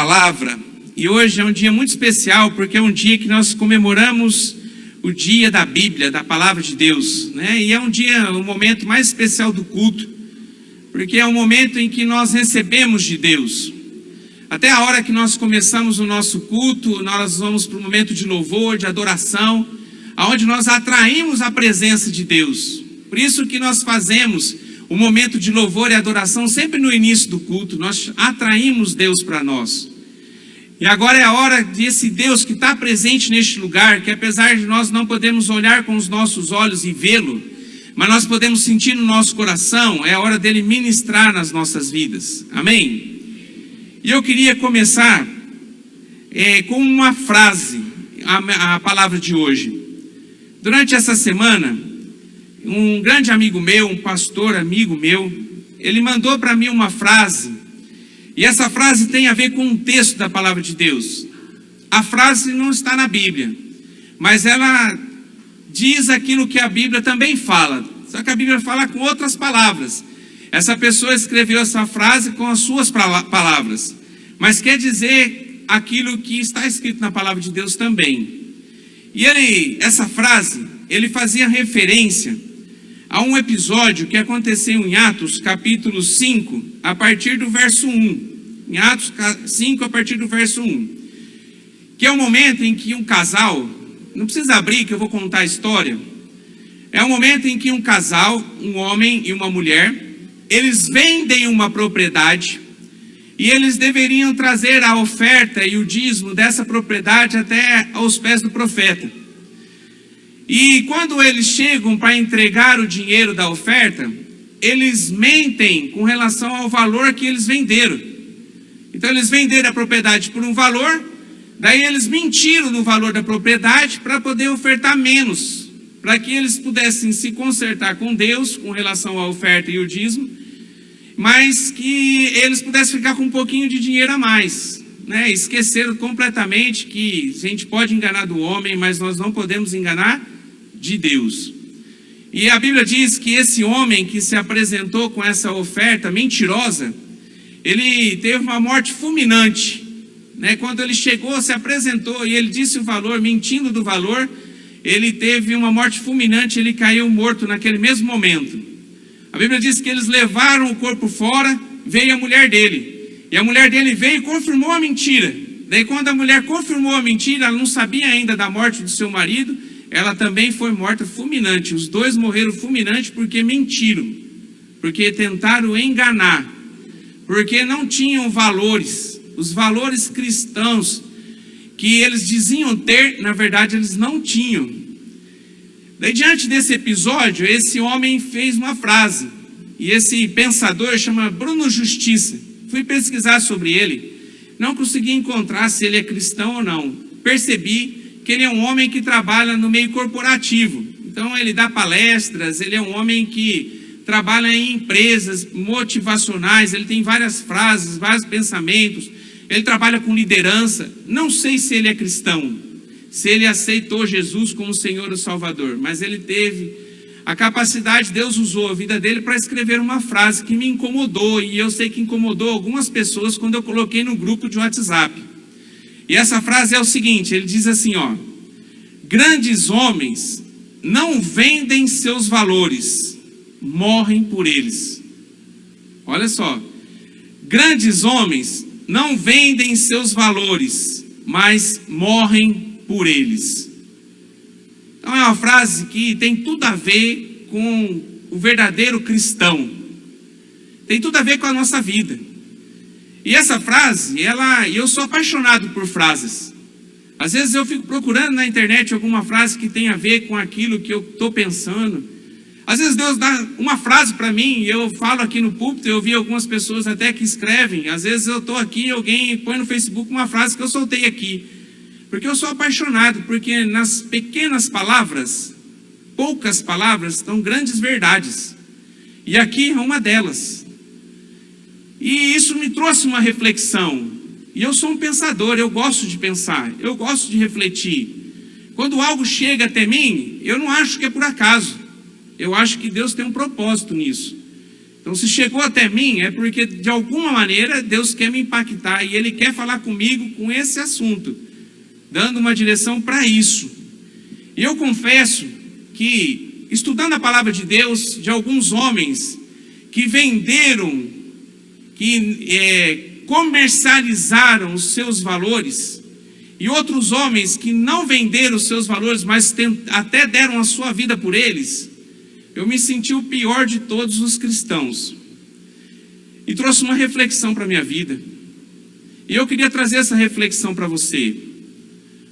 palavra, e hoje é um dia muito especial, porque é um dia que nós comemoramos o dia da Bíblia, da palavra de Deus, né? E é um momento mais especial do culto, porque é um momento em que nós recebemos de Deus. Até a hora que nós começamos o nosso culto, nós vamos para um momento de louvor, de adoração, onde nós atraímos a presença de Deus. Por isso que nós fazemos o momento de louvor e adoração sempre no início do culto, nós atraímos Deus para nós. E agora é a hora desse Deus que está presente neste lugar, que apesar de nós não podermos olhar com os nossos olhos e vê-lo, mas nós podemos sentir no nosso coração, é a hora dele ministrar nas nossas vidas. Amém? E eu queria começar com uma frase, a palavra de hoje. Durante essa semana, um grande amigo meu, um pastor amigo meu, ele mandou para mim uma frase, e essa frase tem a ver com um texto da palavra de Deus. A frase não está na Bíblia, mas ela diz aquilo que a Bíblia também fala, só que a Bíblia fala com outras palavras. Essa pessoa escreveu essa frase com as suas palavras, mas quer dizer aquilo que está escrito na palavra de Deus também. E essa frase, ele fazia referência a um episódio que aconteceu em Atos capítulo 5, a partir do verso 1. Em Atos 5, a partir do verso 1. Que é o momento em que um casal, não precisa abrir que eu vou contar a história. É o momento em que um casal, um homem e uma mulher, eles vendem uma propriedade e eles deveriam trazer a oferta e o dízimo dessa propriedade até aos pés do profeta. E quando eles chegam para entregar o dinheiro da oferta, eles mentem com relação ao valor que eles venderam. Então eles venderam a propriedade por um valor, daí eles mentiram no valor da propriedade para poder ofertar menos, para que eles pudessem se consertar com Deus com relação à oferta e o dízimo, mas que eles pudessem ficar com um pouquinho de dinheiro a mais, né? Esqueceram completamente que a gente pode enganar do homem, mas nós não podemos enganar de Deus. E a Bíblia diz que esse homem que se apresentou com essa oferta mentirosa, ele teve uma morte fulminante, né? Quando ele chegou, se apresentou e ele disse o valor, mentindo do valor, ele teve uma morte fulminante, ele caiu morto naquele mesmo momento. A Bíblia diz que eles levaram o corpo fora, veio a mulher dele, e a mulher dele veio e confirmou a mentira. Daí quando a mulher confirmou a mentira, ela não sabia ainda da morte do seu marido, ela também foi morta fulminante. Os dois morreram fulminante porque mentiram, porque tentaram enganar, porque não tinham valores, os valores cristãos que eles diziam ter, na verdade eles não tinham. Daí diante desse episódio, esse homem fez uma frase, e esse pensador chama Bruno Justiça. Fui pesquisar sobre ele, não consegui encontrar se ele é cristão ou não. Percebi que ele é um homem que trabalha no meio corporativo, então ele dá palestras, ele é um homem que trabalha em empresas motivacionais, ele tem várias frases, vários pensamentos, ele trabalha com liderança. Não sei se ele é cristão, se ele aceitou Jesus como Senhor e Salvador, mas ele teve a capacidade, Deus usou a vida dele para escrever uma frase que me incomodou, e eu sei que incomodou algumas pessoas quando eu coloquei no grupo de WhatsApp. E essa frase é o seguinte, ele diz assim, ó: grandes homens não vendem seus valores, morrem por eles. Olha só, grandes homens não vendem seus valores, mas morrem por eles. Então é uma frase que tem tudo a ver com o verdadeiro cristão, tem tudo a ver com a nossa vida. E essa frase, eu sou apaixonado por frases. Às vezes eu fico procurando na internet alguma frase que tem a ver com aquilo que eu estou pensando. Às vezes Deus dá uma frase para mim e eu falo aqui no púlpito, eu vi algumas pessoas até que escrevem. Às vezes eu estou aqui e alguém põe no Facebook uma frase que eu soltei aqui. Porque eu sou apaixonado, porque nas pequenas palavras, poucas palavras, estão grandes verdades. E aqui é uma delas. E isso me trouxe uma reflexão. E eu sou um pensador, eu gosto de pensar, eu gosto de refletir. Quando algo chega até mim, eu não acho que é por acaso. Eu acho que Deus tem um propósito nisso. Então, se chegou até mim, é porque de alguma maneira Deus quer me impactar e Ele quer falar comigo com esse assunto, dando uma direção para isso. E eu confesso que, estudando a palavra de Deus, de alguns homens que venderam, que comercializaram os seus valores, e outros homens que não venderam os seus valores, mas até deram a sua vida por eles, eu me senti o pior de todos os cristãos. E trouxe uma reflexão para a minha vida. E eu queria trazer essa reflexão para você.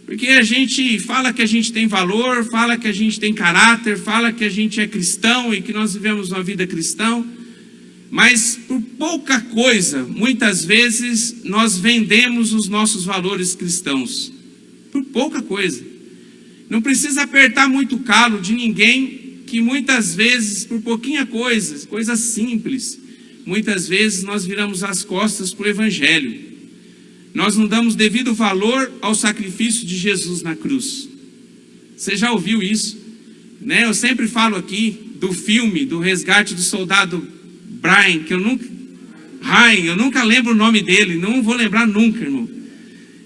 Porque a gente fala que a gente tem valor, fala que a gente tem caráter, fala que a gente é cristão e que nós vivemos uma vida cristã. Mas por pouca coisa, muitas vezes, nós vendemos os nossos valores cristãos. Por pouca coisa. Não precisa apertar muito o calo de ninguém, que muitas vezes, por pouquinha coisa, coisas simples, muitas vezes nós viramos as costas para o Evangelho. Nós não damos devido valor ao sacrifício de Jesus na cruz. Você já ouviu isso? Né? Eu sempre falo aqui do filme, do resgate do soldado Brian, que eu nunca lembro o nome dele, não vou lembrar nunca, irmão.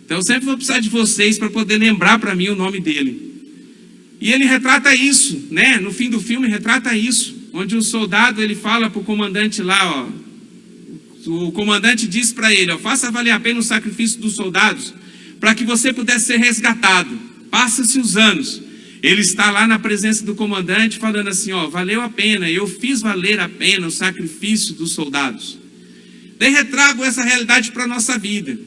Então eu sempre vou precisar de vocês para poder lembrar para mim o nome dele. E ele retrata isso, né? No fim do filme retrata isso, onde o soldado ele fala para o comandante lá, o comandante diz para ele, faça valer a pena o sacrifício dos soldados, para que você pudesse ser resgatado. Passa-se os anos, ele está lá na presença do comandante falando assim, valeu a pena, eu fiz valer a pena o sacrifício dos soldados. Daí retrago essa realidade para a nossa vida,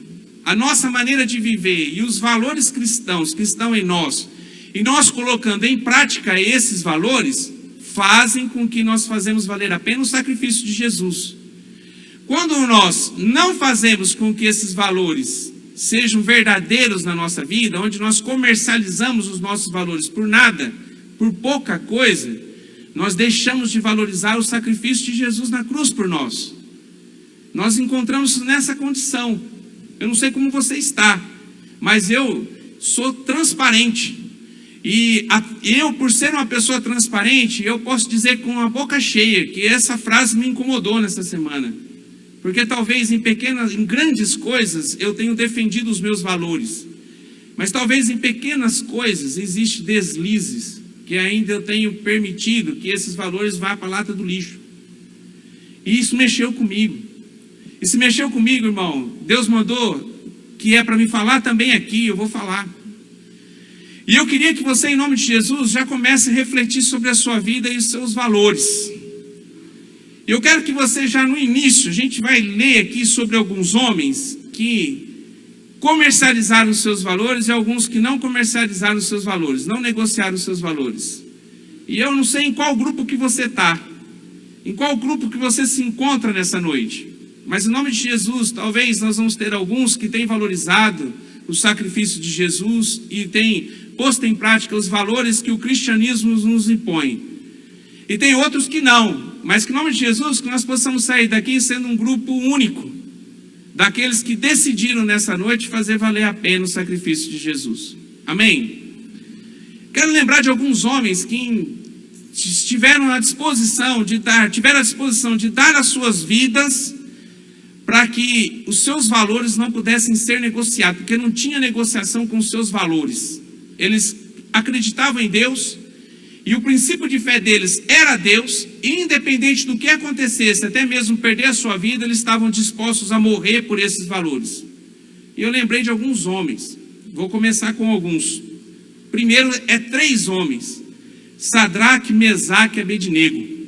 a nossa maneira de viver e os valores cristãos que estão em nós, e nós colocando em prática esses valores, fazem com que nós fazemos valer a pena o sacrifício de Jesus. Quando nós não fazemos com que esses valores sejam verdadeiros na nossa vida, onde nós comercializamos os nossos valores por nada, por pouca coisa, nós deixamos de valorizar o sacrifício de Jesus na cruz por nós. Nós encontramos nessa condição. Eu não sei como você está, mas eu sou transparente. E eu, por ser uma pessoa transparente, eu posso dizer com a boca cheia que essa frase me incomodou nessa semana. Porque talvez em grandes coisas eu tenho defendido os meus valores. Mas talvez em pequenas coisas existem deslizes que ainda eu tenho permitido que esses valores vá para a lata do lixo. E isso mexeu comigo. E se mexeu comigo, irmão, Deus mandou que é para me falar também aqui, eu vou falar. E eu queria que você, em nome de Jesus, já comece a refletir sobre a sua vida e os seus valores. Eu quero que você já no início, a gente vai ler aqui sobre alguns homens que comercializaram os seus valores e alguns que não comercializaram os seus valores, não negociaram os seus valores. E eu não sei em qual grupo que você está, em qual grupo que você se encontra nessa noite. Mas em nome de Jesus, talvez nós vamos ter alguns que têm valorizado o sacrifício de Jesus e têm posto em prática os valores que o cristianismo nos impõe. E tem outros que não, mas que em nome de Jesus, que nós possamos sair daqui sendo um grupo único, daqueles que decidiram nessa noite fazer valer a pena o sacrifício de Jesus. Amém? Quero lembrar de alguns homens que tiveram a disposição de dar as suas vidas para que os seus valores não pudessem ser negociados, porque não tinha negociação com os seus valores. Eles acreditavam em Deus, e o princípio de fé deles era Deus, e independente do que acontecesse, até mesmo perder a sua vida, eles estavam dispostos a morrer por esses valores. E eu lembrei de alguns homens, vou começar com alguns. Primeiro 3 homens, Sadraque, Mesaque e Abednego.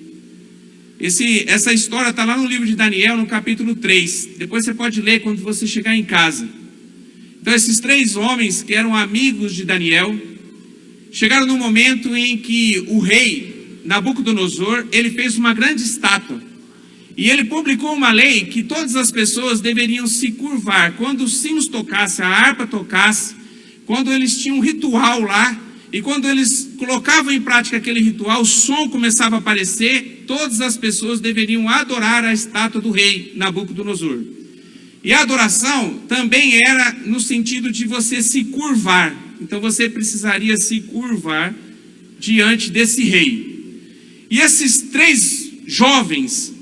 Essa história está lá no livro de Daniel, no capítulo 3. Depois você pode ler quando você chegar em casa. Então esses 3 homens que eram amigos de Daniel, chegaram no momento em que o rei Nabucodonosor, ele fez uma grande estátua. E ele publicou uma lei que todas as pessoas deveriam se curvar. Quando os sinos tocassem, a harpa tocasse, quando eles tinham um ritual lá, e quando eles colocavam em prática aquele ritual, o som começava a aparecer, todas as pessoas deveriam adorar a estátua do rei Nabucodonosor. E a adoração também era no sentido de você se curvar. Então você precisaria se curvar diante desse rei. E esses 3 jovens,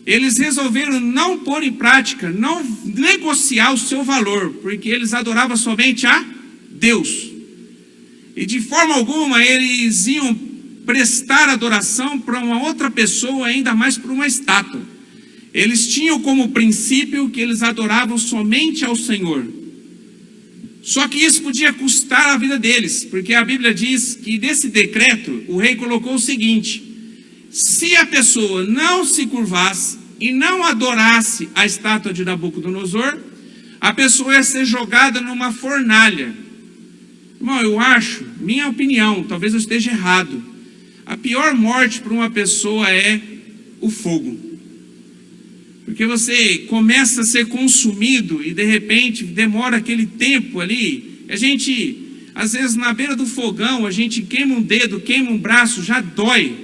eles resolveram não pôr em prática, não negociar o seu valor, porque eles adoravam somente a Deus. E de forma alguma eles iam prestar adoração para uma outra pessoa, ainda mais para uma estátua. Eles tinham como princípio que eles adoravam somente ao Senhor. Só que isso podia custar a vida deles, porque a Bíblia diz que nesse decreto o rei colocou o seguinte: se a pessoa não se curvasse e não adorasse a estátua de Nabucodonosor, a pessoa ia ser jogada numa fornalha. Irmão, eu acho, minha opinião, talvez eu esteja errado, a pior morte para uma pessoa é o fogo. Porque você começa a ser consumido e de repente demora aquele tempo ali. A gente, às vezes na beira do fogão, a gente queima um dedo, queima um braço, já dói.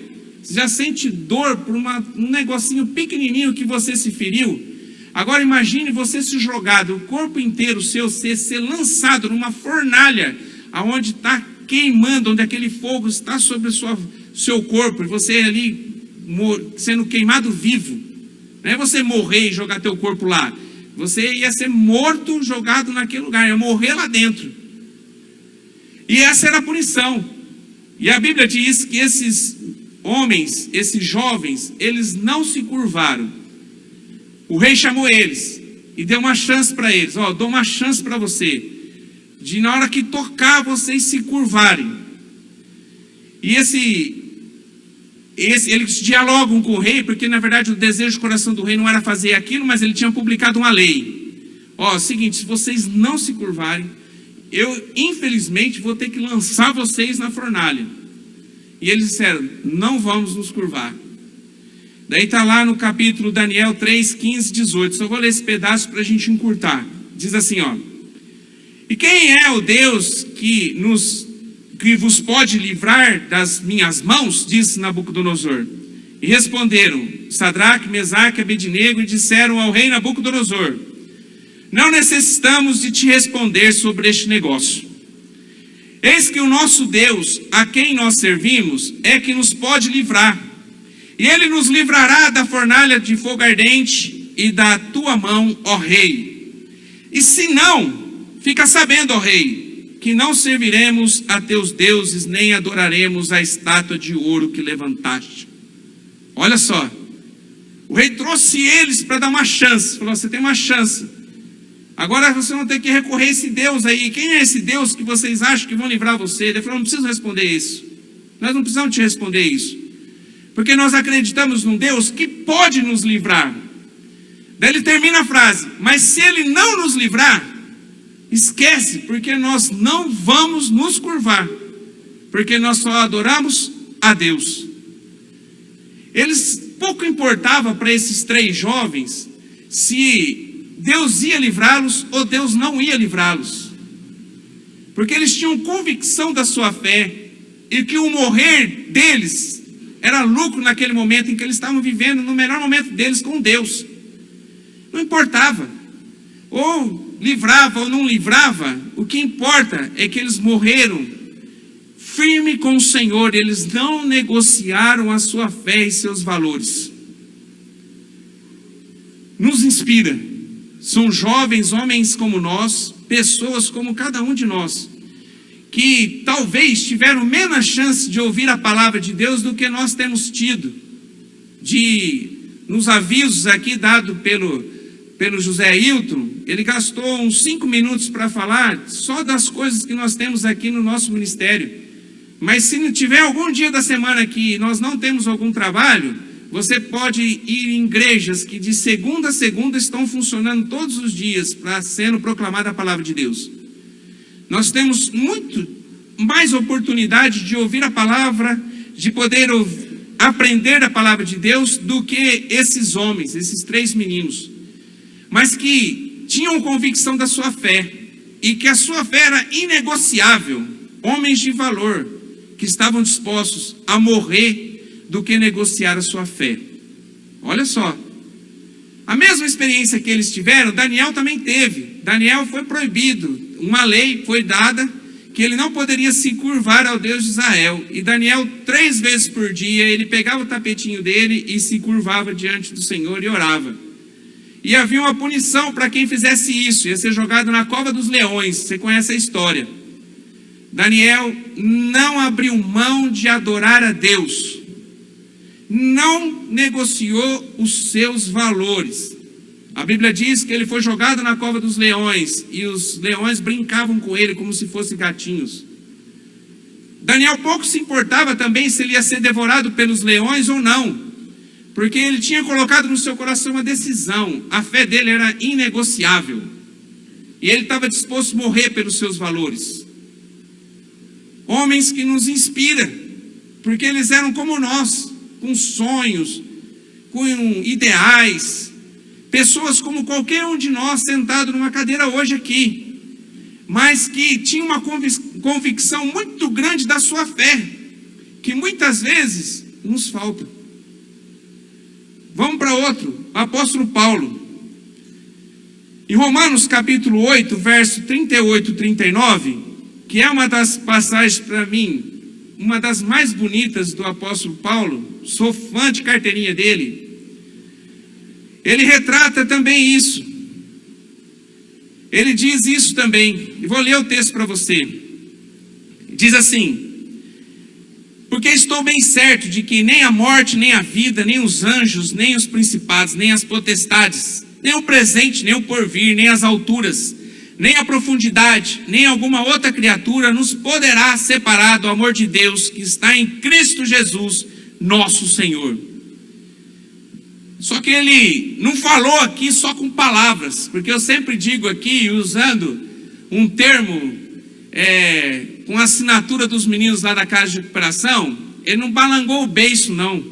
Você já sente dor por um negocinho pequenininho que você se feriu. Agora imagine você se jogado, o corpo inteiro seu ser lançado numa fornalha, aonde está queimando, onde aquele fogo está sobre o seu corpo, e você ali sendo queimado vivo. Não é você morrer e jogar teu corpo lá. Você ia ser morto, jogado naquele lugar, ia morrer lá dentro. E essa era a punição. E a Bíblia diz que esses homens, esses jovens, eles não se curvaram. O rei chamou eles e deu uma chance para eles. Ó, dou uma chance para você, de na hora que tocar vocês se curvarem. E eles dialogam com o rei, porque na verdade o desejo do coração do rei não era fazer aquilo, mas ele tinha publicado uma lei. Ó, seguinte, se vocês não se curvarem, eu infelizmente vou ter que lançar vocês na fornalha. E eles disseram, não vamos nos curvar. Daí está lá no capítulo Daniel 3, 15, 18. Só vou ler esse pedaço para a gente encurtar. Diz assim, ó: e quem é o Deus que vos pode livrar das minhas mãos? Disse Nabucodonosor. E responderam Sadraque, Mesaque e Abednego, e disseram ao rei Nabucodonosor: não necessitamos de te responder sobre este negócio. Eis que o nosso Deus, a quem nós servimos, é que nos pode livrar. E ele nos livrará da fornalha de fogo ardente e da tua mão, ó rei. E se não, fica sabendo, ó rei, que não serviremos a teus deuses, nem adoraremos a estátua de ouro que levantaste. Olha só, o rei trouxe eles para dar uma chance. Falou, você tem uma chance. Agora vocês vão ter que recorrer a esse Deus aí. Quem é esse Deus que vocês acham que vão livrar você? Ele falou, não preciso responder isso. Nós não precisamos te responder isso. Porque nós acreditamos num Deus que pode nos livrar. Daí ele termina a frase, mas se ele não nos livrar, esquece, porque nós não vamos nos curvar. Porque nós só adoramos a Deus. Eles pouco importava para esses três jovens se Deus ia livrá-los ou Deus não ia livrá-los. Porque eles tinham convicção da sua fé e que o morrer deles era lucro naquele momento em que eles estavam vivendo no melhor momento deles com Deus. Não importava. Ou livrava ou não livrava, o que importa é que eles morreram firme com o Senhor. Eles não negociaram a sua fé e seus valores. Nos inspira. São jovens, homens como nós, pessoas como cada um de nós, que talvez tiveram menos chance de ouvir a palavra de Deus do que nós temos tido, nos avisos aqui dados pelo José Hilton. Ele gastou uns 5 minutos para falar só das coisas que nós temos aqui no nosso ministério. Mas se tiver algum dia da semana que nós não temos algum trabalho, você pode ir em igrejas que de segunda a segunda estão funcionando todos os dias para sendo proclamada a palavra de Deus. Nós temos muito mais oportunidade de ouvir a palavra, de poder aprender a palavra de Deus do que esses homens, esses três meninos. Mas que tinham convicção da sua fé e que a sua fé era inegociável. Homens de valor que estavam dispostos a morrer do que negociar a sua fé. Olha só, a mesma experiência que eles tiveram, Daniel também teve. Daniel foi proibido, uma lei foi dada que ele não poderia se curvar ao Deus de Israel. E Daniel, 3 vezes por dia, ele pegava o tapetinho dele e se curvava diante do Senhor e orava. E havia uma punição para quem fizesse isso, ia ser jogado na cova dos leões. Você conhece a história. Daniel não abriu mão de adorar a Deus, não negociou os seus valores. A Bíblia diz que ele foi jogado na cova dos leões, e os leões brincavam com ele como se fossem gatinhos. Daniel pouco se importava também se ele ia ser devorado pelos leões ou não, porque ele tinha colocado no seu coração uma decisão. A fé dele era inegociável, e ele estava disposto a morrer pelos seus valores. Homens que nos inspiram, porque eles eram como nós, com sonhos, com ideais, pessoas como qualquer um de nós sentado numa cadeira hoje aqui, mas que tinha uma convicção muito grande da sua fé, que muitas vezes nos falta. Vamos para outro, o apóstolo Paulo. Em Romanos capítulo 8, verso 38 e 39, que é uma das passagens para mim, uma das mais bonitas do apóstolo Paulo, sou fã de carteirinha dele. Ele retrata também isso. Ele diz isso também. E vou ler o texto para você. Diz assim: porque estou bem certo de que nem a morte, nem a vida, nem os anjos, nem os principados, nem as potestades, nem o presente, nem o porvir, nem as alturas, nem a profundidade, nem alguma outra criatura nos poderá separar do amor de Deus que está em Cristo Jesus, nosso Senhor. Só que ele não falou aqui só com palavras, porque eu sempre digo aqui, usando um termo com a assinatura dos meninos lá da casa de recuperação, ele não balangou o beiço, não.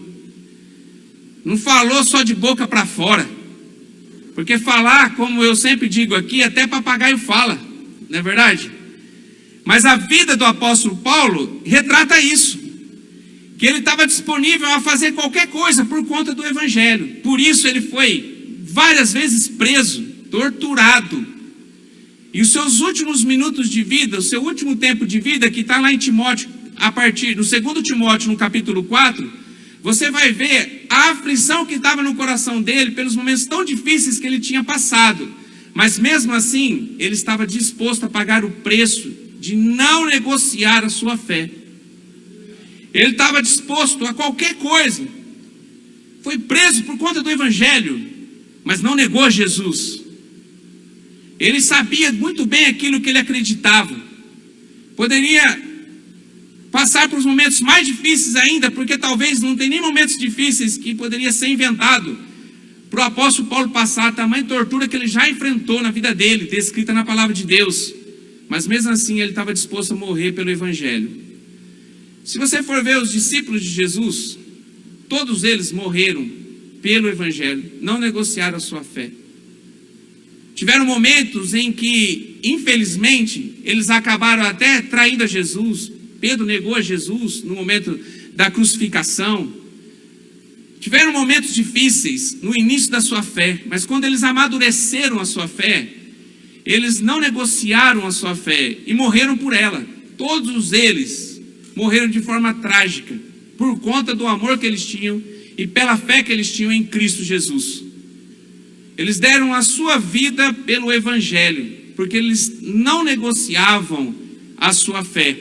Não falou só de boca para fora. Porque falar, como eu sempre digo aqui, até papagaio fala, não é verdade? Mas a vida do apóstolo Paulo retrata isso, que ele estava disponível a fazer qualquer coisa por conta do evangelho. Por isso ele foi várias vezes preso, torturado. E os seus últimos minutos de vida, o seu último tempo de vida, que está lá em Timóteo, a partir do 2 Timóteo, no capítulo 4, você vai ver a aflição que estava no coração dele pelos momentos tão difíceis que ele tinha passado. Mas mesmo assim, ele estava disposto a pagar o preço de não negociar a sua fé. Ele estava disposto a qualquer coisa. Foi preso por conta do evangelho, mas não negou Jesus. Ele sabia muito bem aquilo que ele acreditava. Poderia passar por os momentos mais difíceis ainda, porque talvez não tem nem momentos difíceis que poderia ser inventado para o apóstolo Paulo passar a tamanha tortura que ele já enfrentou na vida dele, descrita na palavra de Deus. Mas mesmo assim ele estava disposto a morrer pelo evangelho. Se você for ver os discípulos de Jesus, todos eles morreram pelo evangelho, não negociaram a sua fé. Tiveram momentos em que, infelizmente, eles acabaram até traindo a Jesus. Pedro negou a Jesus no momento da crucificação. Tiveram momentos difíceis no início da sua fé, mas quando eles amadureceram a sua fé, eles não negociaram a sua fé e morreram por ela. Todos eles morreram de forma trágica, por conta do amor que eles tinham e pela fé que eles tinham em Cristo Jesus. Eles deram a sua vida pelo evangelho, porque eles não negociavam a sua fé.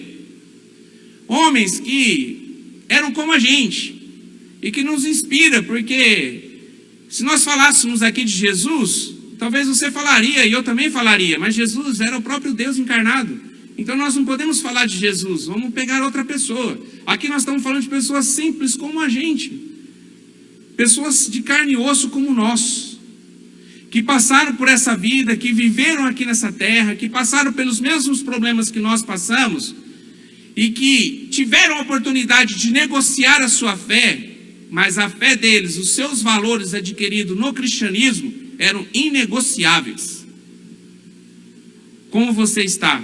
Homens que eram como a gente, e que nos inspira, porque se nós falássemos aqui de Jesus, talvez você falaria, e eu também falaria, mas Jesus era o próprio Deus encarnado. Então nós não podemos falar de Jesus, vamos pegar outra pessoa. Aqui nós estamos falando de pessoas simples como a gente, pessoas de carne e osso como nós, que passaram por essa vida, que viveram aqui nessa terra, que passaram pelos mesmos problemas que nós passamos, e que tiveram a oportunidade de negociar a sua fé, mas a fé deles, os seus valores adquiridos no cristianismo, eram inegociáveis. Como você está?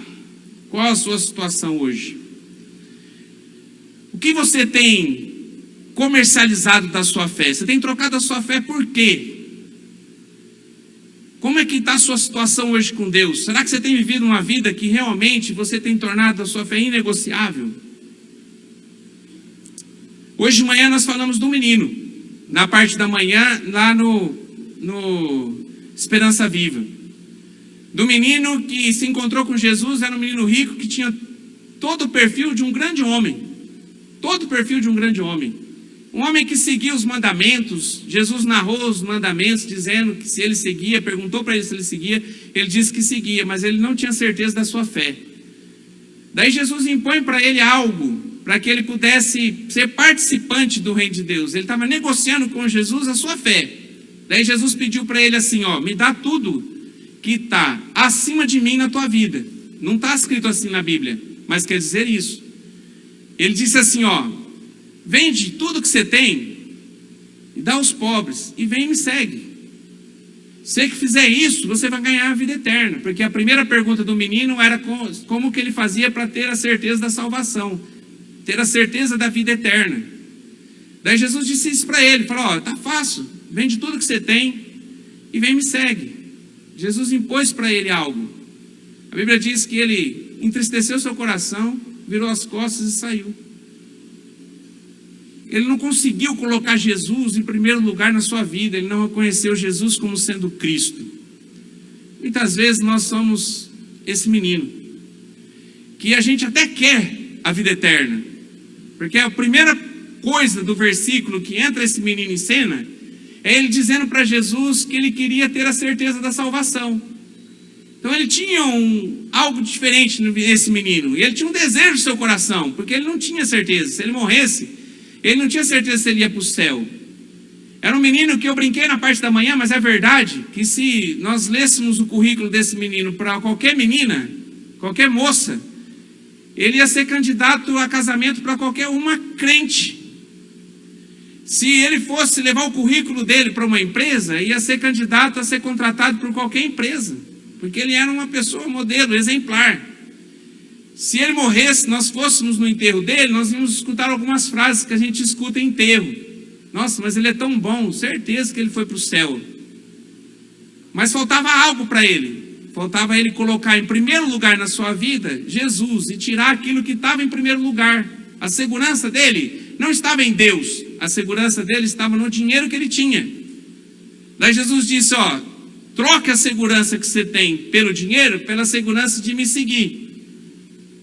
Qual a sua situação hoje? O que você tem comercializado da sua fé? Você tem trocado a sua fé por quê? Como é que está a sua situação hoje com Deus? Será que você tem vivido uma vida que realmente você tem tornado a sua fé inegociável? Hoje de manhã nós falamos do menino, na parte da manhã, lá no Esperança Viva. Do menino que se encontrou com Jesus, era um menino rico que tinha todo o perfil de um grande homem. Todo o perfil de um grande homem. Um homem que seguia os mandamentos. Jesus narrou os mandamentos, dizendo que se ele seguia, perguntou para ele se ele seguia, ele disse que seguia, mas ele não tinha certeza da sua fé. Daí Jesus impõe para ele algo, para que ele pudesse ser participante do reino de Deus. Ele estava negociando com Jesus a sua fé. Daí Jesus pediu para ele assim, me dá tudo que está acima de mim na tua vida. Não está escrito assim na Bíblia, mas quer dizer isso. Ele disse assim, vende tudo que você tem e dá aos pobres e vem e me segue. Se que fizer isso, você vai ganhar a vida eterna. Porque a primeira pergunta do menino era como que ele fazia para ter a certeza da salvação, ter a certeza da vida eterna. Daí Jesus disse isso para ele, falou, tá fácil, vende tudo que você tem e vem e me segue. Jesus impôs para ele algo. A Bíblia diz que ele entristeceu seu coração, virou as costas e saiu. Ele não conseguiu colocar Jesus em primeiro lugar na sua vida. Ele não reconheceu Jesus como sendo Cristo. Muitas vezes nós somos esse menino, que a gente até quer a vida eterna, porque a primeira coisa do versículo que entra esse menino em cena é ele dizendo para Jesus que ele queria ter a certeza da salvação. Então ele tinha algo diferente nesse menino, e ele tinha um desejo no seu coração, porque ele não tinha certeza. Se ele morresse, ele não tinha certeza se ele ia para o céu. Era um menino que eu brinquei na parte da manhã, mas é verdade que se nós lêssemos o currículo desse menino para qualquer menina, qualquer moça, ele ia ser candidato a casamento para qualquer uma crente. Se ele fosse levar o currículo dele para uma empresa, ia ser candidato a ser contratado por qualquer empresa, porque ele era uma pessoa modelo, exemplar. Se ele morresse, nós fôssemos no enterro dele, nós íamos escutar algumas frases que a gente escuta em enterro. Nossa, mas ele é tão bom, certeza que ele foi para o céu. Mas faltava algo para ele. Faltava ele colocar em primeiro lugar na sua vida Jesus e tirar aquilo que estava em primeiro lugar. A segurança dele não estava em Deus, a segurança dele estava no dinheiro que ele tinha. Daí Jesus disse, troque a segurança que você tem pelo dinheiro, pela segurança de me seguir.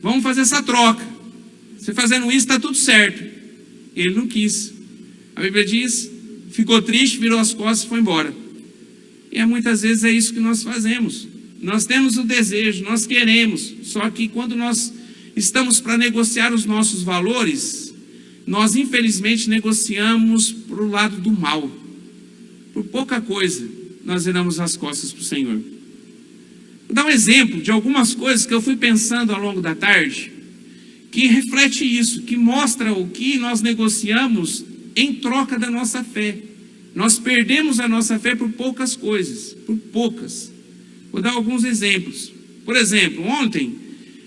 Vamos fazer essa troca. Você fazendo isso está tudo certo. Ele não quis. A Bíblia diz, ficou triste, virou as costas e foi embora. E muitas vezes é isso que nós fazemos. Nós temos o desejo, nós queremos, só que quando nós estamos para negociar os nossos valores, nós infelizmente negociamos para o lado do mal. Por pouca coisa, nós viramos as costas para o Senhor. Vou dar um exemplo de algumas coisas que eu fui pensando ao longo da tarde, que reflete isso, que mostra o que nós negociamos em troca da nossa fé. Nós perdemos a nossa fé por poucas coisas, por poucas. Vou dar alguns exemplos. Por exemplo, ontem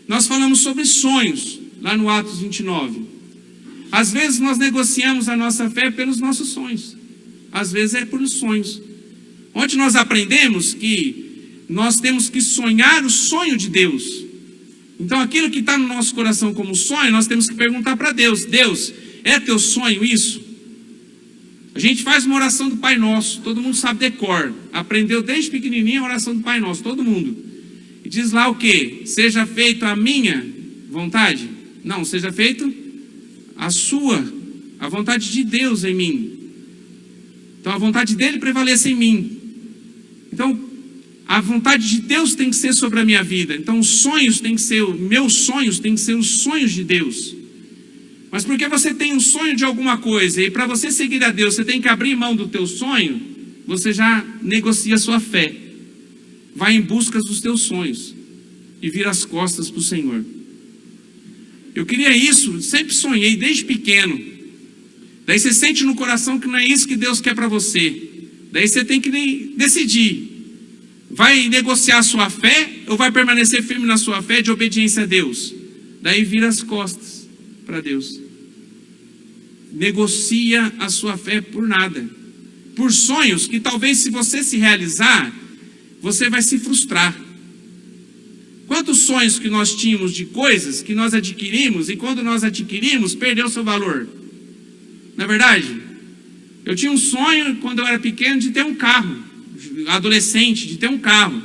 nós falamos sobre sonhos, lá no Atos 29. Às vezes nós negociamos a nossa fé pelos nossos sonhos. Às vezes é pelos sonhos. Ontem nós aprendemos que nós temos que sonhar o sonho de Deus. Então aquilo que está no nosso coração como sonho, nós temos que perguntar para Deus. Deus, é teu sonho isso? A gente faz uma oração do Pai Nosso, todo mundo sabe decor, aprendeu desde pequenininho a oração do Pai Nosso, todo mundo. E diz lá o quê? Seja feito a minha vontade? Não, seja feito a sua, a vontade de Deus em mim. Então a vontade dele prevaleça em mim. Então a vontade de Deus tem que ser sobre a minha vida. Então os sonhos têm que ser, meus sonhos têm que ser os sonhos de Deus. Mas porque você tem um sonho de alguma coisa, e para você seguir a Deus, você tem que abrir mão do teu sonho, você já negocia a sua fé. Vai em busca dos teus sonhos e vira as costas para o Senhor. Eu queria isso, sempre sonhei, desde pequeno. Daí você sente no coração que não é isso que Deus quer para você. Daí você tem que decidir. Vai negociar a sua fé ou vai permanecer firme na sua fé de obediência a Deus? Daí vira as costas para Deus. Negocia a sua fé por nada, por sonhos que talvez, se você se realizar, você vai se frustrar. Quantos sonhos que nós tínhamos de coisas que nós adquirimos, e quando nós adquirimos, perdeu seu valor? Não é verdade? Eu tinha um sonho, quando eu era pequeno, de ter um carro, adolescente, de ter um carro.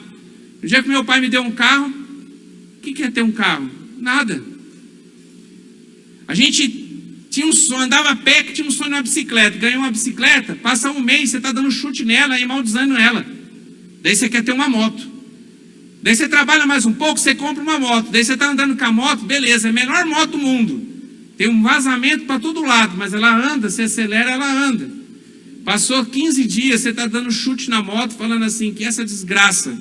No dia que meu pai me deu um carro, o que é ter um carro? Nada. A gente tinha um sonho, andava a pé, que tinha um sonho numa bicicleta, ganhou uma bicicleta, passa um mês, você está dando chute nela e maldizendo ela. Daí você quer ter uma moto. Daí você trabalha mais um pouco, você compra uma moto. Daí você está andando com a moto, beleza, é a melhor moto do mundo. Tem um vazamento para todo lado, mas ela anda, você acelera, ela anda. Passou 15 dias, você está dando chute na moto, falando assim, que essa desgraça,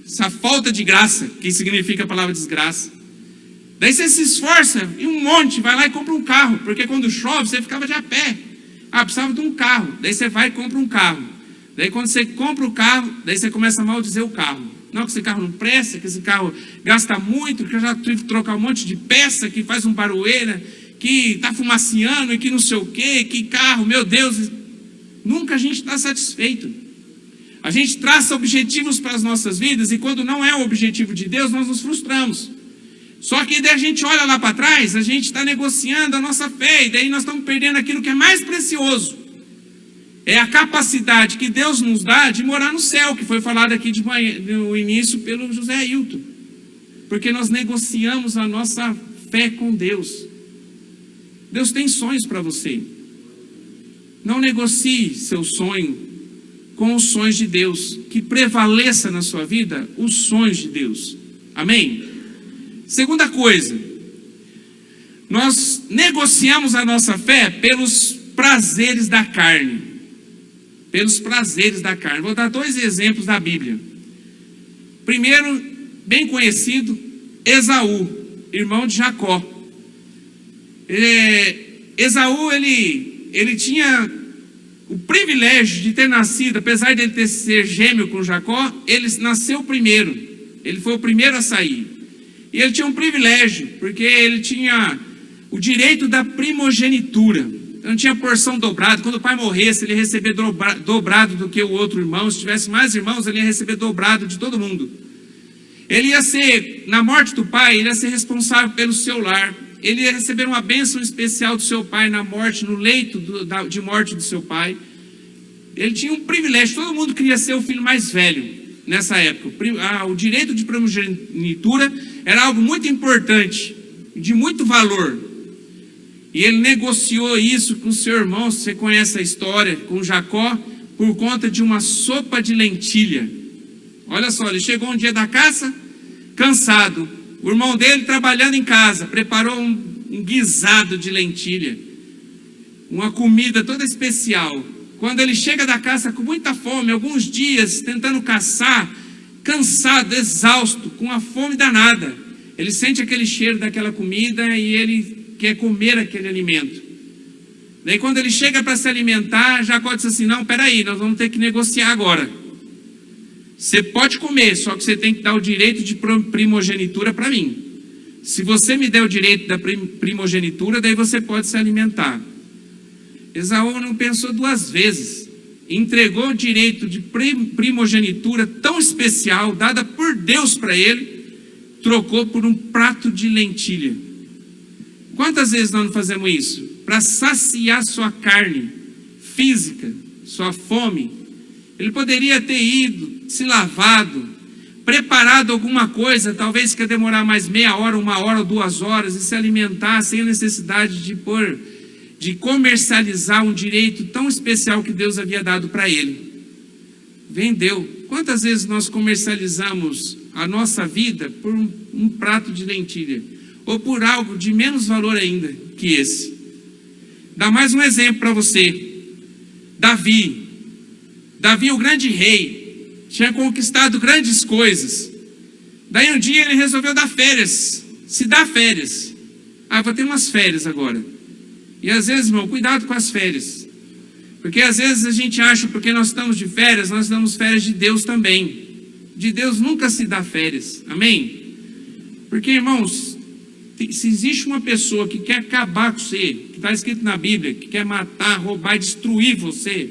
essa falta de graça, que significa a palavra desgraça. Daí você se esforça, e um monte, vai lá e compra um carro, porque quando chove, você ficava de a pé. Ah, precisava de um carro. Daí você vai e compra um carro. Daí quando você compra o carro, daí você começa a maldizer o carro. Não, que esse carro não presta, que esse carro gasta muito, que eu já tive que trocar um monte de peça, que faz um barulheira, que está fumaciando e que não sei o quê, que carro, meu Deus. Nunca a gente está satisfeito. A gente traça objetivos para as nossas vidas e quando não é o objetivo de Deus, nós nos frustramos. Só que daí a gente olha lá para trás, a gente está negociando a nossa fé e daí nós estamos perdendo aquilo que é mais precioso. É a capacidade que Deus nos dá de morar no céu, que foi falado aqui no início pelo José Ailton. Porque nós negociamos a nossa fé com Deus. Deus tem sonhos para você. Não negocie seu sonho com os sonhos de Deus. Que prevaleça na sua vida os sonhos de Deus. Amém? Segunda coisa, nós negociamos a nossa fé pelos prazeres da carne. Pelos prazeres da carne. Vou dar 2 exemplos da Bíblia. Primeiro, bem conhecido, Esaú, irmão de Jacó. Esaú, ele tinha o privilégio de ter nascido, apesar de ele ser gêmeo com Jacó, ele nasceu primeiro. Ele foi o primeiro a sair. E ele tinha um privilégio, porque ele tinha o direito da primogenitura. Não tinha porção dobrada. Quando o pai morresse, ele ia receber dobrado do que o outro irmão. Se tivesse mais irmãos, ele ia receber dobrado de todo mundo. Ele ia ser, na morte do pai, ele ia ser responsável pelo seu lar. Ele ia receber uma bênção especial do seu pai na morte, no leito de morte do seu pai. Ele tinha um privilégio. Todo mundo queria ser o filho mais velho nessa época. O direito de primogenitura era algo muito importante, de muito valor. E ele negociou isso com o seu irmão, você conhece a história, com Jacó, por conta de uma sopa de lentilha. Olha só, ele chegou um dia da caça, cansado. O irmão dele, trabalhando em casa, preparou um guisado de lentilha. Uma comida toda especial. Quando ele chega da caça com muita fome, alguns dias tentando caçar, cansado, exausto, com a fome danada. Ele sente aquele cheiro daquela comida e ele quer comer aquele alimento. Daí quando ele chega para se alimentar, Jacó diz assim, não, peraí, nós vamos ter que negociar agora. Você pode comer, só que você tem que dar o direito de primogenitura para mim. Se você me der o direito da primogenitura, daí você pode se alimentar. Esaú não pensou 2 vezes. Entregou o direito de primogenitura tão especial, dada por Deus para ele, trocou por um prato de lentilha. Quantas vezes nós não fazemos isso? Para saciar sua carne física, sua fome. Ele poderia ter ido, se lavado, preparado alguma coisa, talvez que ia demorar mais meia hora, 1 hora ou 2 horas, e se alimentar sem a necessidade de comercializar um direito tão especial que Deus havia dado para ele. Vendeu. Quantas vezes nós comercializamos a nossa vida por um prato de lentilha? Ou por algo de menos valor ainda que esse. Dá mais um exemplo para você. Davi, o grande rei, tinha conquistado grandes coisas. Daí um dia ele resolveu dar férias, se dar férias. Vou ter umas férias agora. E às vezes, irmão, cuidado com as férias. Porque às vezes a gente acha, porque nós estamos de férias, nós damos férias de Deus também. De Deus nunca se dá férias. Amém? Porque, irmãos, se existe uma pessoa que quer acabar com você, que está escrito na Bíblia, que quer matar, roubar e destruir você,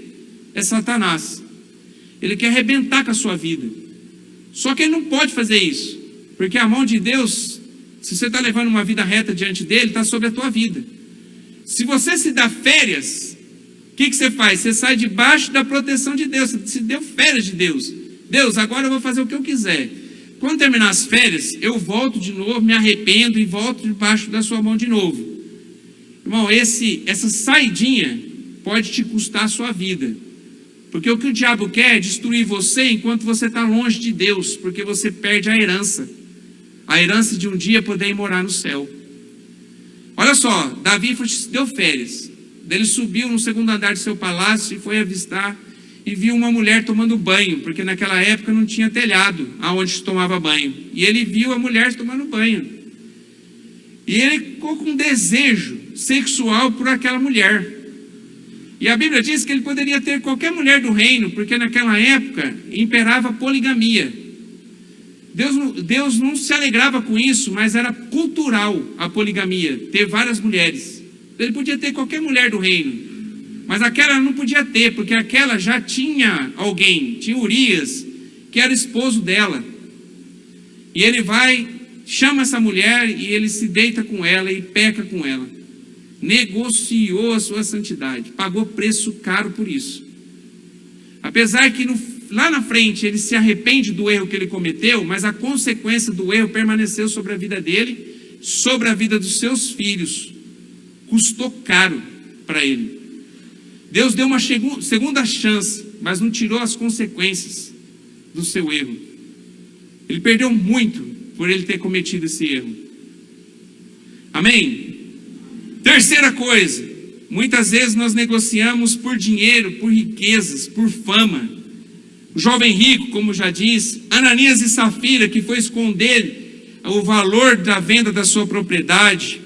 é Satanás. Ele quer arrebentar com a sua vida. Só que ele não pode fazer isso, porque a mão de Deus, se você está levando uma vida reta diante dele, está sobre a tua vida. Se você se dá férias, o que você faz? Você sai debaixo da proteção de Deus. Você se deu férias de Deus. Deus, agora eu vou fazer o que eu quiser. Quando terminar as férias, eu volto de novo, me arrependo e volto debaixo da sua mão de novo. Irmão, essa saidinha pode te custar a sua vida. Porque o que o diabo quer é destruir você enquanto você está longe de Deus, porque você perde a herança de um dia poder ir morar no céu. Olha só, Davi deu férias. Ele subiu no segundo andar do seu palácio e foi avistar e viu uma mulher tomando banho, porque naquela época não tinha telhado aonde se tomava banho. E ele viu a mulher tomando banho. E ele ficou com um desejo sexual por aquela mulher. E a Bíblia diz que ele poderia ter qualquer mulher do reino, porque naquela época imperava a poligamia. Deus não se alegrava com isso, mas era cultural a poligamia, ter várias mulheres. Ele podia ter qualquer mulher do reino, mas aquela não podia ter, porque aquela já tinha alguém, tinha Urias, que era esposo dela. E ele vai, chama essa mulher e ele se deita com ela e peca com ela. Negociou a sua santidade, pagou preço caro por isso. Apesar que lá na frente ele se arrepende do erro que ele cometeu, mas a consequência do erro permaneceu sobre a vida dele, sobre a vida dos seus filhos. Custou caro para ele. Deus deu uma segunda chance, mas não tirou as consequências do seu erro. Ele perdeu muito por ele ter cometido esse erro. Amém? Terceira coisa, muitas vezes nós negociamos por dinheiro, por riquezas, por fama. O jovem rico, como já diz, Ananias e Safira, que foi esconder o valor da venda da sua propriedade.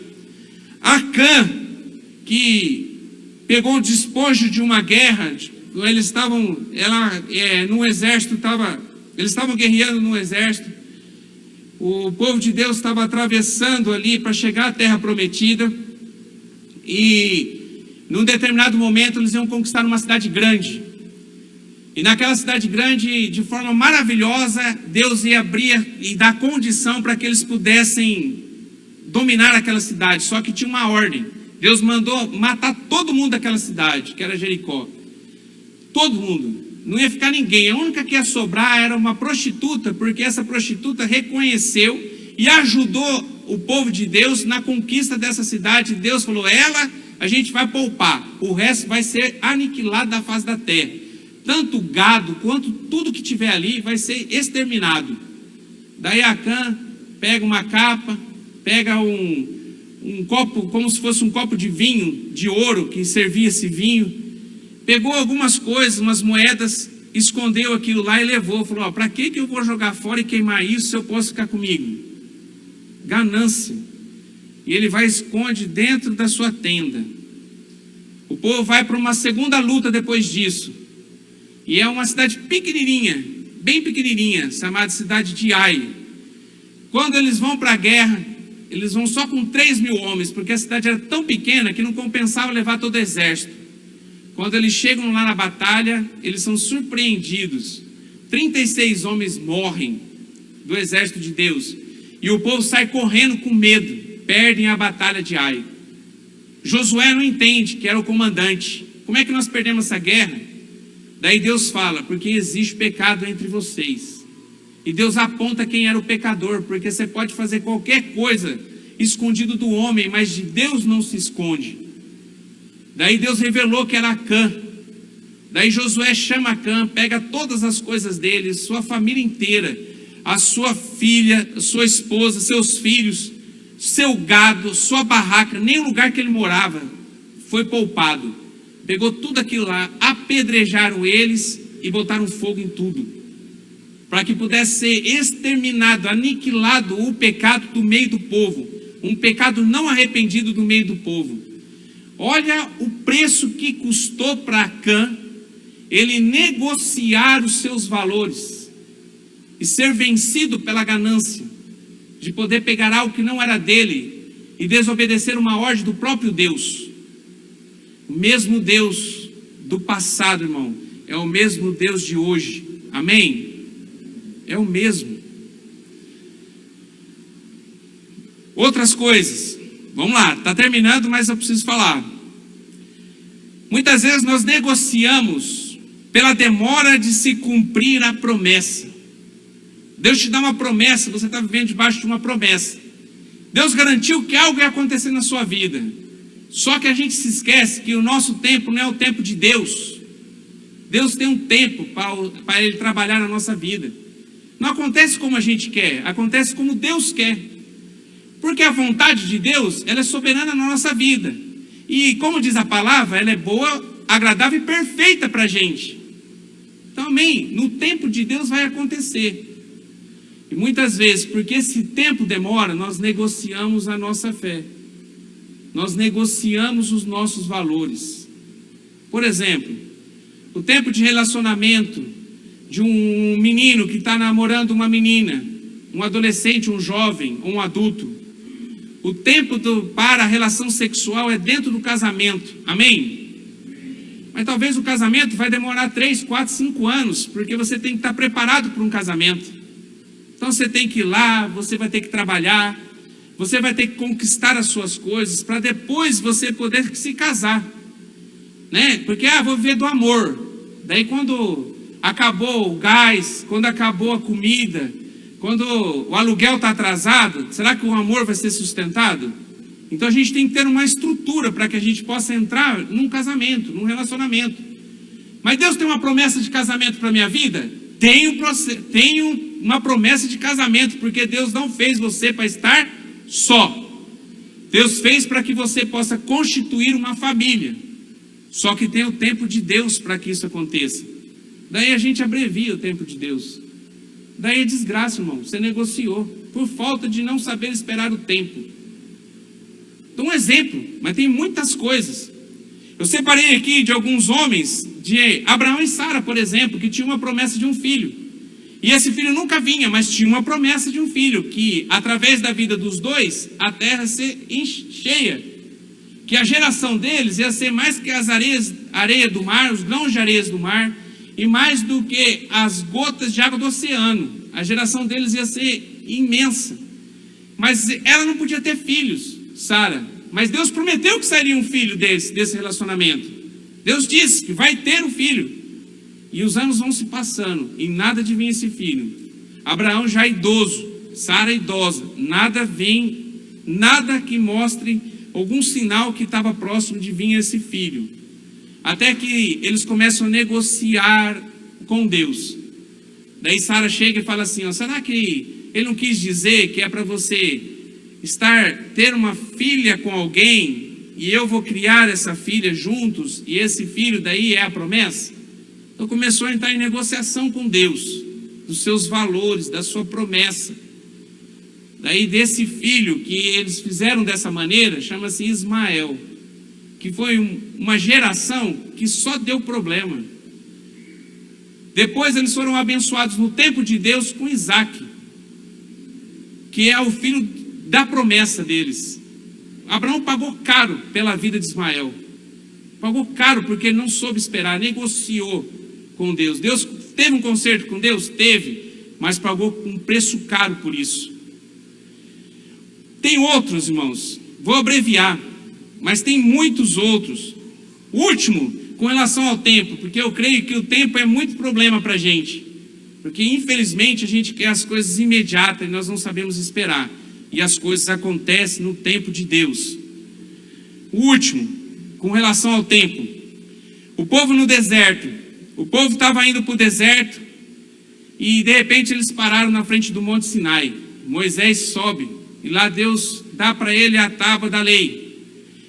Acã, que pegou o despojo de uma guerra, eles estavam guerreando no exército. O povo de Deus estava atravessando ali para chegar à terra prometida. E num determinado momento eles iam conquistar uma cidade grande. E naquela cidade grande, de forma maravilhosa, Deus ia abrir e dar condição para que eles pudessem dominar aquela cidade. Só que tinha uma ordem. Deus mandou matar todo mundo daquela cidade, que era Jericó. Todo mundo. Não ia ficar ninguém. A única que ia sobrar era uma prostituta, porque essa prostituta reconheceu e ajudou o povo de Deus na conquista dessa cidade. Deus falou, a gente vai poupar, o resto vai ser aniquilado da face da terra. Tanto o gado quanto tudo que tiver ali vai ser exterminado. Daí Acã pega uma capa, pega um copo, como se fosse um copo de vinho, de ouro, que servia esse vinho, pegou algumas coisas, umas moedas, escondeu aquilo lá e levou. Falou, para que eu vou jogar fora e queimar isso se eu posso ficar comigo? Ganância. E ele vai e esconde dentro da sua tenda. O povo vai para uma segunda luta depois disso. E é uma cidade pequenininha, bem pequenininha, chamada cidade de Ai. Quando eles vão para a guerra, eles vão só com 3.000 homens, porque a cidade era tão pequena que não compensava levar todo o exército. Quando eles chegam lá na batalha, eles são surpreendidos. 36 homens morrem do exército de Deus. E o povo sai correndo com medo, perdem a batalha de Ai. Josué não entende, que era o comandante. Como é que nós perdemos essa guerra? Daí Deus fala, porque existe pecado entre vocês. E Deus aponta quem era o pecador, porque você pode fazer qualquer coisa escondido do homem, mas de Deus não se esconde. Daí Deus revelou que era Acã. Daí Josué chama Acã, pega todas as coisas dele, sua família inteira, a sua filha, a sua esposa, seus filhos, seu gado, sua barraca, nem o lugar que ele morava foi poupado. Pegou tudo aquilo lá, apedrejaram eles e botaram fogo em tudo, para que pudesse ser exterminado, aniquilado o pecado do meio do povo, um pecado não arrependido do meio do povo. Olha o preço que custou para Acã ele negociar os seus valores e ser vencido pela ganância de poder pegar algo que não era dele e desobedecer uma ordem do próprio Deus. O mesmo Deus do passado, irmão, é o mesmo Deus de hoje. Amém? É o mesmo. Outras coisas. Vamos lá, está terminando, mas eu preciso falar. Muitas vezes nós negociamos pela demora de se cumprir a promessa. Deus te dá uma promessa, você está vivendo debaixo de uma promessa. Deus garantiu que algo ia acontecer na sua vida. Só que a gente se esquece que o nosso tempo não é o tempo de Deus. Deus tem um tempo para Ele trabalhar na nossa vida. Não acontece como a gente quer, acontece como Deus quer. Porque a vontade de Deus, ela é soberana na nossa vida. E como diz a palavra, ela é boa, agradável e perfeita para a gente. Então, amém, no tempo de Deus vai acontecer. E muitas vezes, porque esse tempo demora, nós negociamos a nossa fé. Nós negociamos os nossos valores. Por exemplo, o tempo de relacionamento de um menino que está namorando uma menina, um adolescente, um jovem, um adulto. O tempo para a relação sexual é dentro do casamento. Amém? Mas talvez o casamento vai demorar 3, 4, 5 anos, porque você tem que estar preparado para um casamento. Então você tem que ir lá, você vai ter que trabalhar, você vai ter que conquistar as suas coisas, para depois você poder se casar. Né? Porque, vou viver do amor. Daí quando acabou o gás, quando acabou a comida, quando o aluguel está atrasado, será que o amor vai ser sustentado? Então a gente tem que ter uma estrutura para que a gente possa entrar num casamento, num relacionamento. Mas Deus tem uma promessa de casamento para a minha vida? Tenho uma promessa de casamento, porque Deus não fez você para estar só. Deus fez para que você possa constituir uma família. Só que tem o tempo de Deus para que isso aconteça. Daí a gente abrevia o tempo de Deus. Daí é desgraça, irmão. Você negociou por falta de não saber esperar o tempo. Então, um exemplo, mas tem muitas coisas. Eu separei aqui de alguns homens, de Abraão e Sara, por exemplo, que tinham uma promessa de um filho. E esse filho nunca vinha, mas tinha uma promessa de um filho, que através da vida dos dois, a terra ia ser cheia. Que a geração deles ia ser mais que as areias do mar, os grãos de areias do mar, e mais do que as gotas de água do oceano. A geração deles ia ser imensa. Mas ela não podia ter filhos, Sara. Mas Deus prometeu que sairia um filho desse relacionamento. Deus disse que vai ter um filho. E os anos vão se passando e nada de vir esse filho. Abraão já idoso, Sara idosa. Nada que mostre algum sinal que estava próximo de vir esse filho. Até que eles começam a negociar com Deus. Daí Sara chega e fala assim, será que ele não quis dizer que é para você ter uma filha com alguém, e eu vou criar essa filha juntos, e esse filho daí é a promessa? Então começou a entrar em negociação com Deus, dos seus valores, da sua promessa. Daí desse filho que eles fizeram dessa maneira, chama-se Ismael, que foi uma geração que só deu problema. Depois eles foram abençoados no tempo de Deus com Isaac, que é o filho da promessa deles. Abraão pagou caro pela vida de Ismael. Pagou caro porque ele não soube esperar, negociou com Deus. Deus teve um concerto com Deus? Teve, mas pagou um preço caro por isso. Tem outros, irmãos, vou abreviar, mas tem muitos outros. O último, com relação ao tempo, porque eu creio que o tempo é muito problema para a gente. Porque infelizmente a gente quer as coisas imediatas e nós não sabemos esperar. E as coisas acontecem no tempo de Deus. O último, com relação ao tempo. O povo no deserto. O povo estava indo para o deserto e de repente eles pararam na frente do Monte Sinai. Moisés sobe e lá Deus dá para ele a tábua da lei.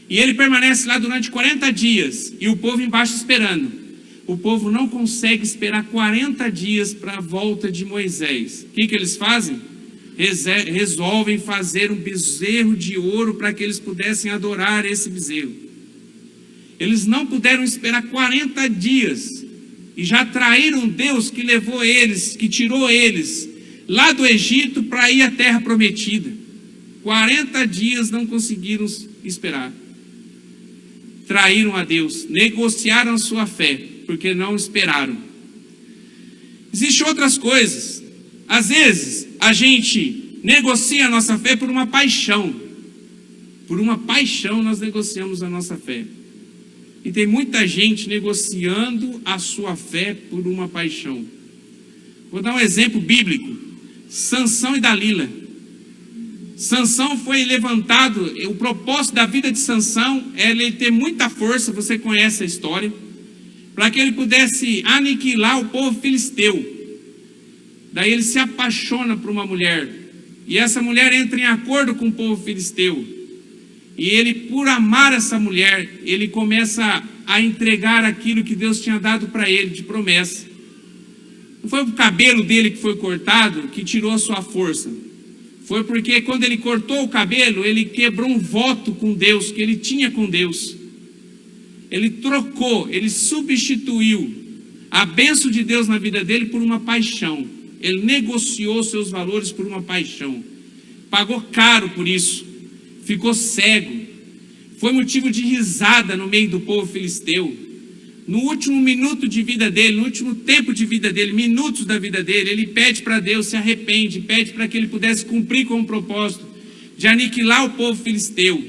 E ele permanece lá durante 40 dias e o povo embaixo esperando. O povo não consegue esperar 40 dias para a volta de Moisés. O que eles fazem? Resolvem fazer um bezerro de ouro para que eles pudessem adorar esse bezerro. Eles não puderam esperar 40 dias e já traíram Deus que levou eles, que tirou eles lá do Egito para ir à terra prometida. 40 dias não conseguiram esperar. Traíram a Deus, negociaram a sua fé. porque não esperaram. Existem outras coisas. Às vezes, a gente negocia a nossa fé por uma paixão. Por uma paixão nós negociamos a nossa fé. E tem muita gente negociando a sua fé por uma paixão. Vou dar um exemplo bíblico. Sansão e Dalila. Sansão foi levantado, o propósito da vida de Sansão é ele ter muita força, você conhece a história, para que ele pudesse aniquilar o povo filisteu. Daí ele se apaixona por uma mulher, e essa mulher entra em acordo com o povo filisteu. E ele, por amar essa mulher, ele começa a entregar aquilo que Deus tinha dado para ele de promessa. Não foi o cabelo dele que foi cortado que tirou a sua força. Foi porque quando ele cortou o cabelo, ele quebrou um voto com Deus, que ele tinha com Deus. Ele trocou, ele substituiu a bênção de Deus na vida dele por uma paixão. Ele negociou seus valores por uma paixão. Pagou caro por isso. Ficou cego. Foi motivo de risada no meio do povo filisteu. No último minuto de vida dele, no último tempo de vida dele, minutos da vida dele, ele pede para Deus, se arrepende, pede para que ele pudesse cumprir com o propósito de aniquilar o povo filisteu.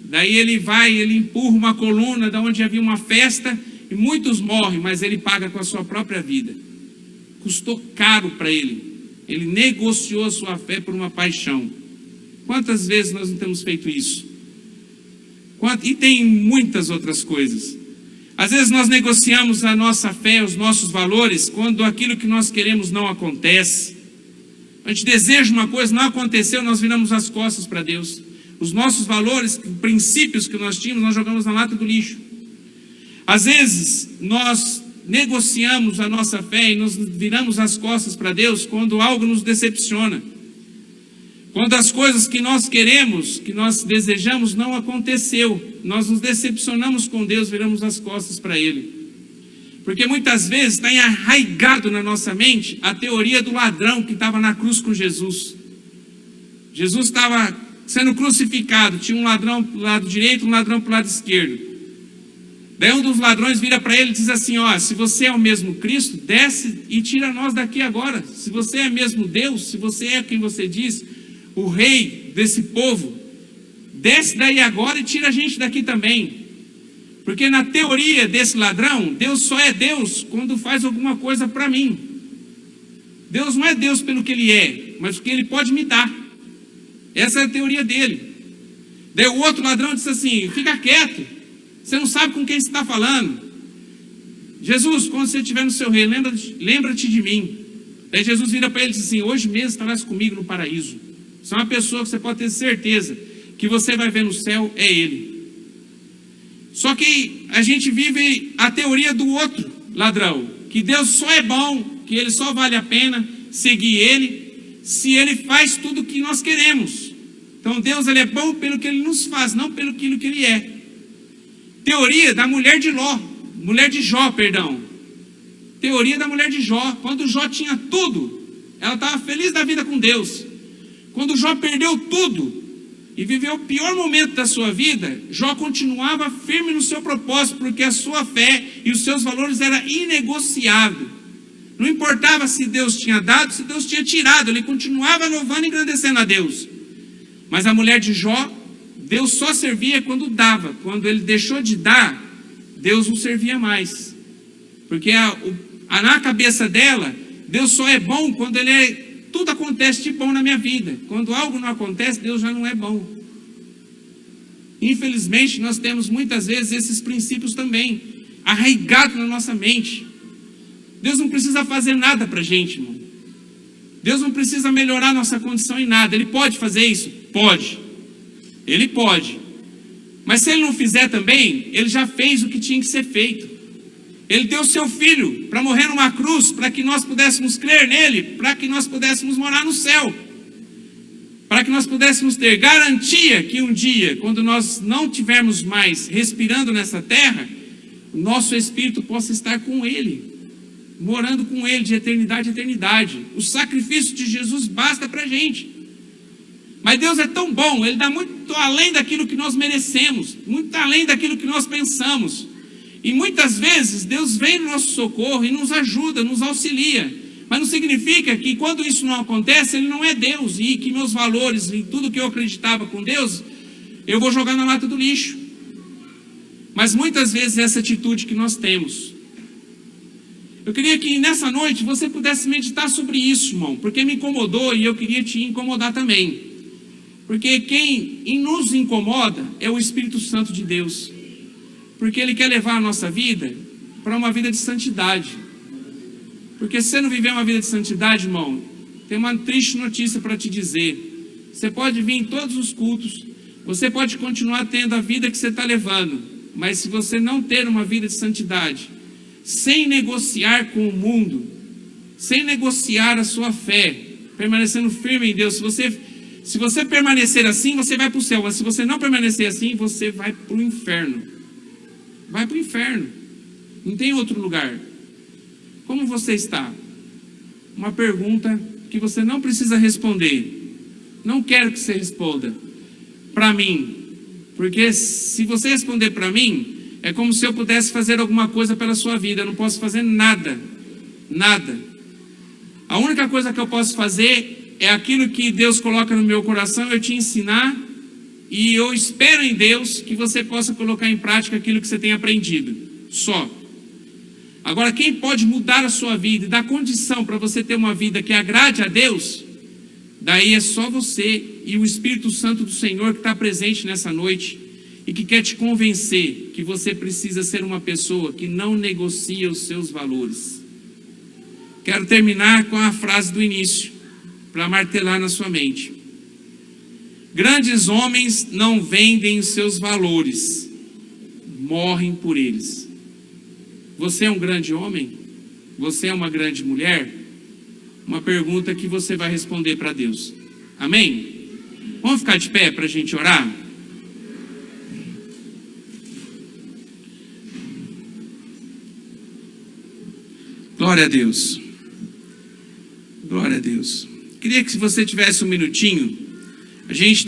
Daí ele vai, ele empurra uma coluna da onde havia uma festa e muitos morrem, mas ele paga com a sua própria vida. Custou caro para ele. Ele negociou a sua fé por uma paixão. Quantas vezes nós não temos feito isso? E tem muitas outras coisas. Às vezes nós negociamos a nossa fé, os nossos valores, quando aquilo que nós queremos não acontece. A gente deseja uma coisa, não aconteceu, nós viramos as costas para Deus. Os nossos valores, princípios que nós tínhamos, nós jogamos na lata do lixo. Às vezes nós negociamos a nossa fé e nos viramos as costas para Deus quando algo nos decepciona. Quando as coisas que nós queremos, que nós desejamos, não aconteceu. Nós nos decepcionamos com Deus, viramos as costas para Ele. Porque muitas vezes está arraigado na nossa mente a teoria do ladrão que estava na cruz com Jesus. Jesus estava sendo crucificado, tinha um ladrão para o lado direito, um ladrão para o lado esquerdo. Daí um dos ladrões vira para ele e diz assim, ó, se você é o mesmo Cristo, desce e tira nós daqui agora. Se você é mesmo Deus, se você é quem você diz, o rei desse povo, desce daí agora e tira a gente daqui também. Porque na teoria desse ladrão, Deus só é Deus quando faz alguma coisa para mim. Deus não é Deus pelo que Ele é, mas o que Ele pode me dar. Essa é a teoria dele. Daí o outro ladrão disse assim, fica quieto, você não sabe com quem você está falando. Jesus, quando você estiver no seu reino, lembra-te de mim. Daí Jesus vira para ele e diz assim, hoje mesmo estarás comigo no paraíso. Se é uma pessoa que você pode ter certeza que você vai ver no céu, é Ele. Só que a gente vive a teoria do outro ladrão, que Deus só é bom, que Ele só vale a pena seguir Ele, se Ele faz tudo o que nós queremos. Então Deus ele é bom pelo que Ele nos faz, não pelo que Ele é. Teoria da mulher de Jó, perdão. Teoria da mulher de Jó. Quando Jó tinha tudo, ela estava feliz da vida com Deus. Quando Jó perdeu tudo e viveu o pior momento da sua vida, Jó continuava firme no seu propósito, porque a sua fé e os seus valores eram inegociáveis. Não importava se Deus tinha dado, se Deus tinha tirado, ele continuava louvando e engrandecendo a Deus. Mas a mulher de Jó, Deus só servia quando dava. Quando ele deixou de dar, Deus não servia mais. Porque na cabeça dela, Deus só é bom quando tudo acontece de bom na minha vida. Quando algo não acontece, Deus já não é bom. Infelizmente, nós temos muitas vezes esses princípios também arraigados na nossa mente. Deus não precisa fazer nada para a gente, irmão. Deus não precisa melhorar nossa condição em nada. Ele pode fazer isso? Pode. Ele pode. Mas se Ele não fizer também, Ele já fez o que tinha que ser feito. Ele deu seu Filho para morrer numa cruz, para que nós pudéssemos crer nele, para que nós pudéssemos morar no céu. Para que nós pudéssemos ter garantia que um dia, quando nós não tivermos mais respirando nessa terra, o nosso espírito possa estar com Ele, morando com Ele de eternidade a eternidade. O sacrifício de Jesus basta para a gente. Mas Deus é tão bom, Ele dá muito além daquilo que nós merecemos, muito além daquilo que nós pensamos. E muitas vezes Deus vem no nosso socorro e nos ajuda, nos auxilia. Mas não significa que quando isso não acontece, Ele não é Deus. E que meus valores e tudo que eu acreditava com Deus, eu vou jogar na lata do lixo. Mas muitas vezes é essa atitude que nós temos. Eu queria que nessa noite você pudesse meditar sobre isso, irmão. Porque me incomodou e eu queria te incomodar também. Porque quem nos incomoda é o Espírito Santo de Deus. Porque Ele quer levar a nossa vida para uma vida de santidade. Porque se você não viver uma vida de santidade, irmão, tem uma triste notícia para te dizer. Você pode vir em todos os cultos, você pode continuar tendo a vida que você está levando, mas se você não ter uma vida de santidade, sem negociar com o mundo, sem negociar a sua fé, permanecendo firme em Deus, se você permanecer assim, você vai para o céu, mas se você não permanecer assim, você vai para o inferno. Vai para o inferno. Não tem outro lugar. Como você está? Uma pergunta que você não precisa responder. Não quero que você responda para mim. Porque se você responder para mim, é como se eu pudesse fazer alguma coisa pela sua vida. Eu não posso fazer nada. Nada. A única coisa que eu posso fazer é aquilo que Deus coloca no meu coração, eu te ensinar. E eu espero em Deus que você possa colocar em prática aquilo que você tem aprendido. Só. Agora, quem pode mudar a sua vida e dar condição para você ter uma vida que agrade a Deus, daí é só você e o Espírito Santo do Senhor que está presente nessa noite e que quer te convencer que você precisa ser uma pessoa que não negocia os seus valores. Quero terminar com a frase do início, para martelar na sua mente. Grandes homens não vendem os seus valores, morrem por eles. Você é um grande homem? Você é uma grande mulher? Uma pergunta que você vai responder para Deus. Amém? Vamos ficar de pé para a gente orar? Glória a Deus. Glória a Deus. Queria que se você tivesse um minutinho, a gente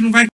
não vai